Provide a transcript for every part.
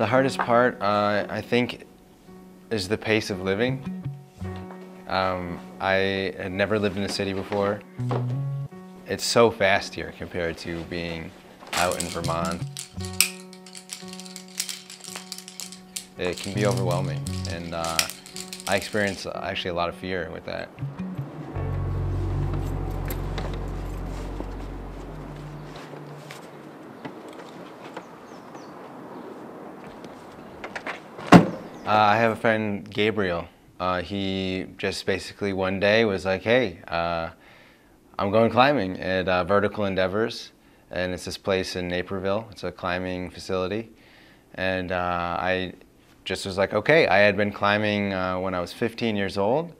hardest part, I think, is the pace of living. I had never lived in a city before. It's so fast here compared to being out in Vermont. It can be overwhelming, and I experience actually a lot of fear with that. I have a friend, Gabriel. He just basically one day was like, hey, I'm going climbing at Vertical Endeavors, and it's this place in Naperville. It's a climbing facility. And I just was like, okay, I had been climbing when I was 15 years old.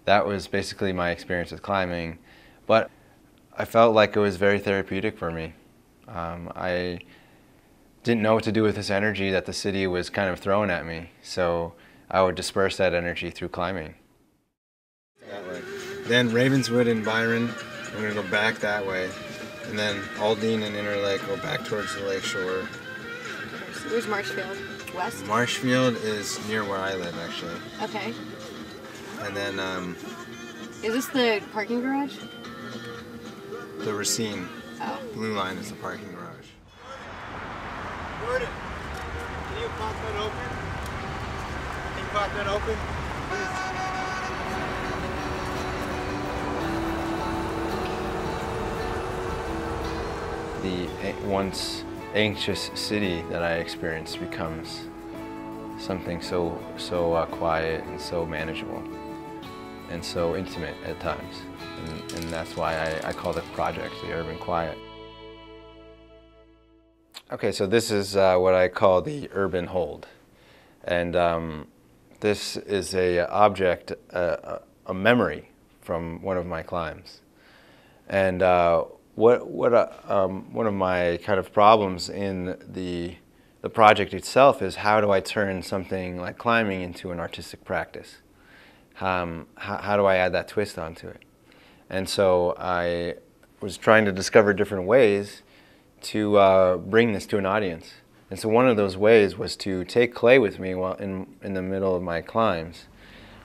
That was basically my experience with climbing. But I felt like it was very therapeutic for me. I didn't know what to do with this energy that the city was kind of throwing at me. So I would disperse that energy through climbing. That way. Then Ravenswood and Byron, I'm going to go back that way. And then Aldine and Interlake go back towards the lake shore. Where's Marshfield? West? Marshfield is near where I live, actually. Okay. And then is this the parking garage? the Racine blue line is the parking garage. Jordan, can you pop that open? Can you pop that open? The once anxious city that I experienced becomes something so quiet and so manageable and so intimate at times. And that's why I call the project the Urban Quiet. Okay, so this is what I call the urban hold. And this is a object, a memory from one of my climbs. And one of my kind of problems in the project itself is how do I turn something like climbing into an artistic practice? How do I add that twist onto it? And so I was trying to discover different ways to bring this to an audience. And so one of those ways was to take clay with me while in the middle of my climbs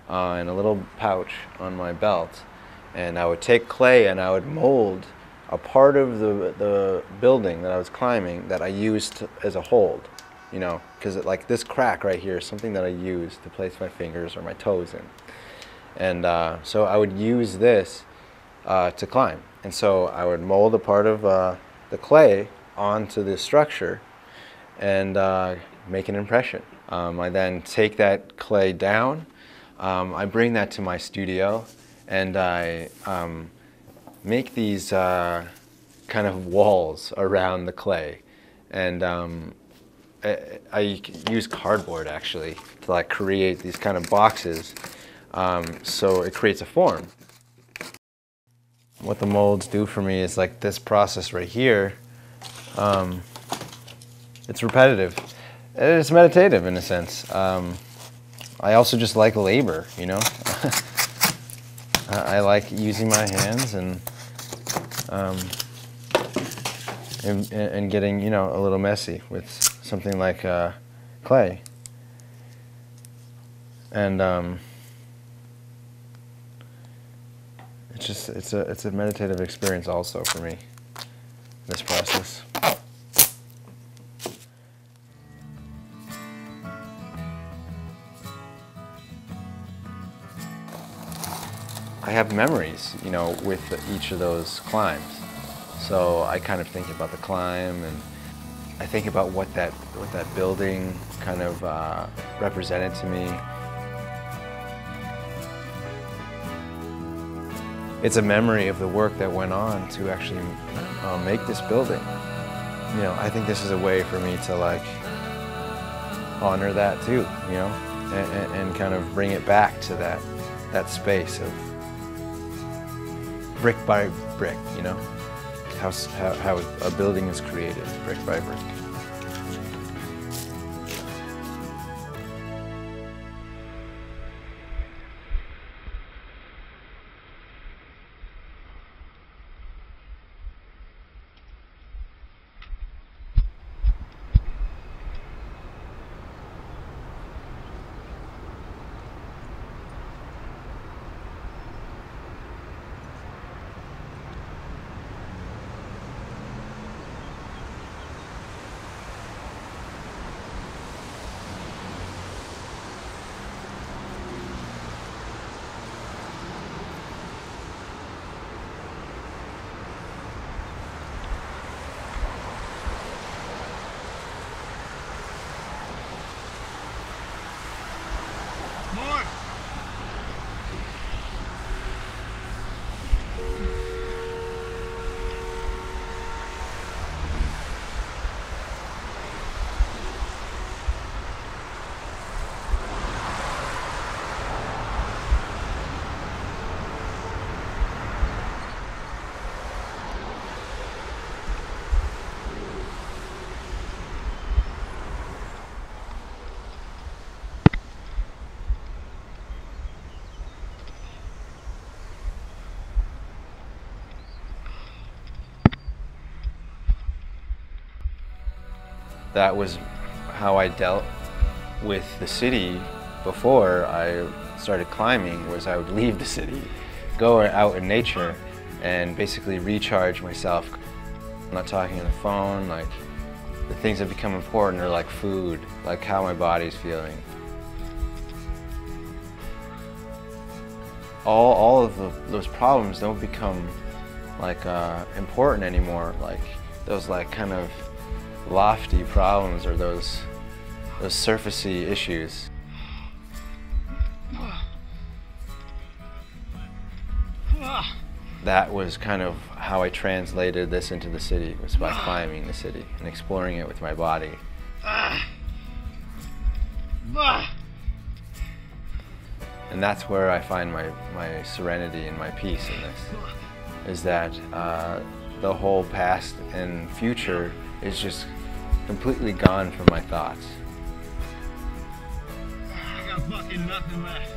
in a little pouch on my belt. And I would take clay and I would mold a part of the building that I was climbing that I used as a hold, you know, because like this crack right here is something that I used to place my fingers or my toes in. And so I would use this to climb. And so I would mold a part of the clay onto the structure and make an impression. I then take that clay down, I bring that to my studio, and I make these kind of walls around the clay. And I use cardboard actually to like create these kind of boxes so it creates a form. What the molds do for me is like this process right here. It's repetitive. It's meditative in a sense. I also just like labor, you know. I like using my hands and getting, you know, a little messy with something like clay. And it's a meditative experience also for me, this process. I have memories, you know, with each of those climbs. So I kind of think about the climb, and I think about what that building kind of represented to me. It's a memory of the work that went on to actually make this building. You know, I think this is a way for me to like honor that too, you know, and kind of bring it back to that space of brick by brick, you know, how a building is created brick by brick. that was how I dealt with the city before I started climbing, was I would leave the city, go out in nature, and basically recharge myself. I'm not talking on the phone, like the things that become important are like food, like how my body's feeling. All of those problems don't become like important anymore, like those like kind of lofty problems or those surfacey issues. That was kind of how I translated this into the city, was by climbing the city and exploring it with my body. And that's where I find my serenity and my peace in this, is that the whole past and future is just completely gone from my thoughts. I got fucking nothing left.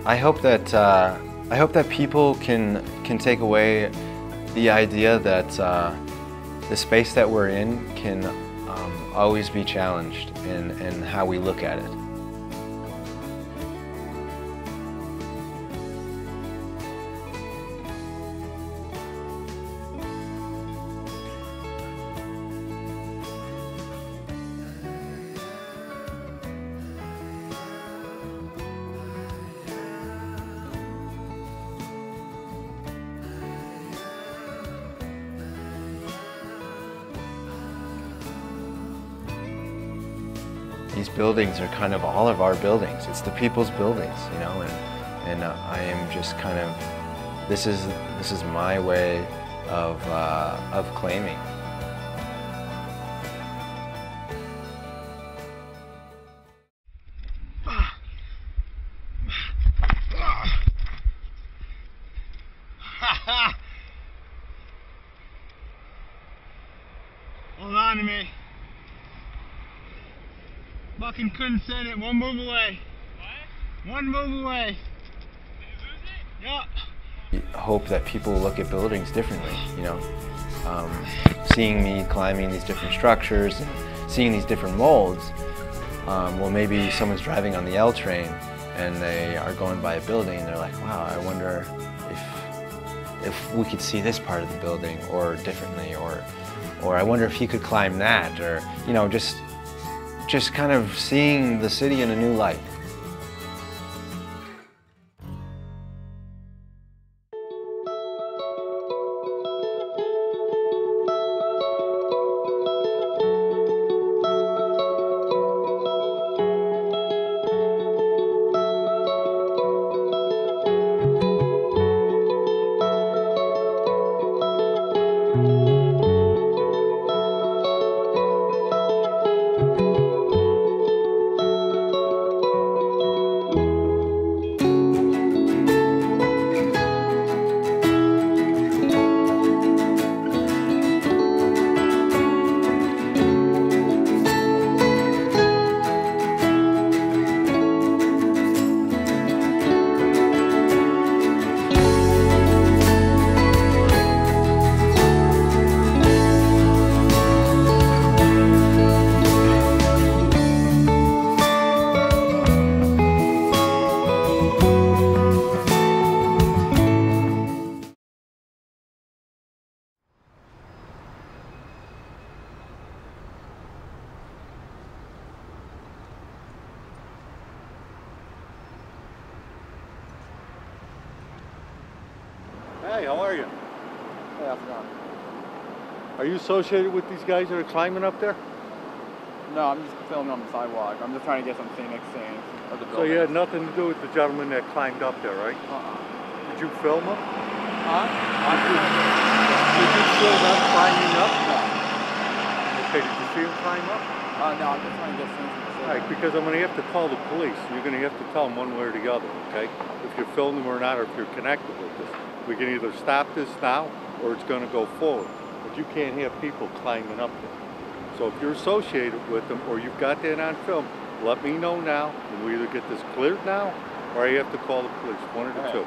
I hope that people can take away the idea that the space that we're in can always be challenged in how we look at it. These buildings are kind of all of our buildings. It's the people's buildings, you know, and I am just kind of, this is my way of claiming. Hold on to me. Fucking couldn't send it. One move away. What? One move away. Did you lose it? I hope that people look at buildings differently, you know. Seeing me climbing these different structures and seeing these different molds, well, maybe someone's driving on the L train and they are going by a building and they're like, wow, I wonder if we could see this part of the building or differently, or I wonder if he could climb that, or, you know, just kind of seeing the city in a new light. Hey, how are you? Hey, how's it going? Are you associated with these guys that are climbing up there? No, I'm just filming on the sidewalk. I'm just trying to get some scenic scenes of the building. So you had nothing to do with the gentleman that climbed up there, right? Did you film him? Huh? Did you film them climbing up? No. Okay, did you see him climb up? No, I'm just trying to get scenes from the All right, because I'm going to have to call the police. You're going to have to tell them one way or the other, okay? If you're filming them or not, or if you're connected with this. We can either stop this now, or it's going to go forward. But you can't have people climbing up there. So if you're associated with them, or you've got that on film, let me know now, and we either get this cleared now, or I have to call the police, one of the two.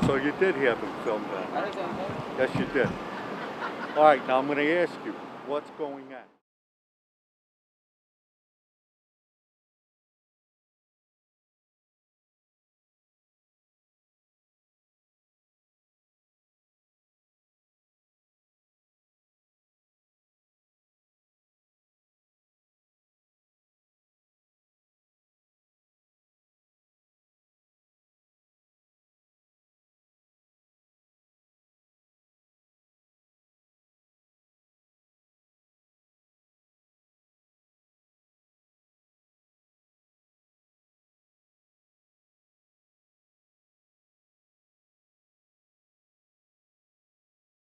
So you did have him filmed then? I didn't say anything. Yes, you did. All right, now I'm going to ask you, what's going on?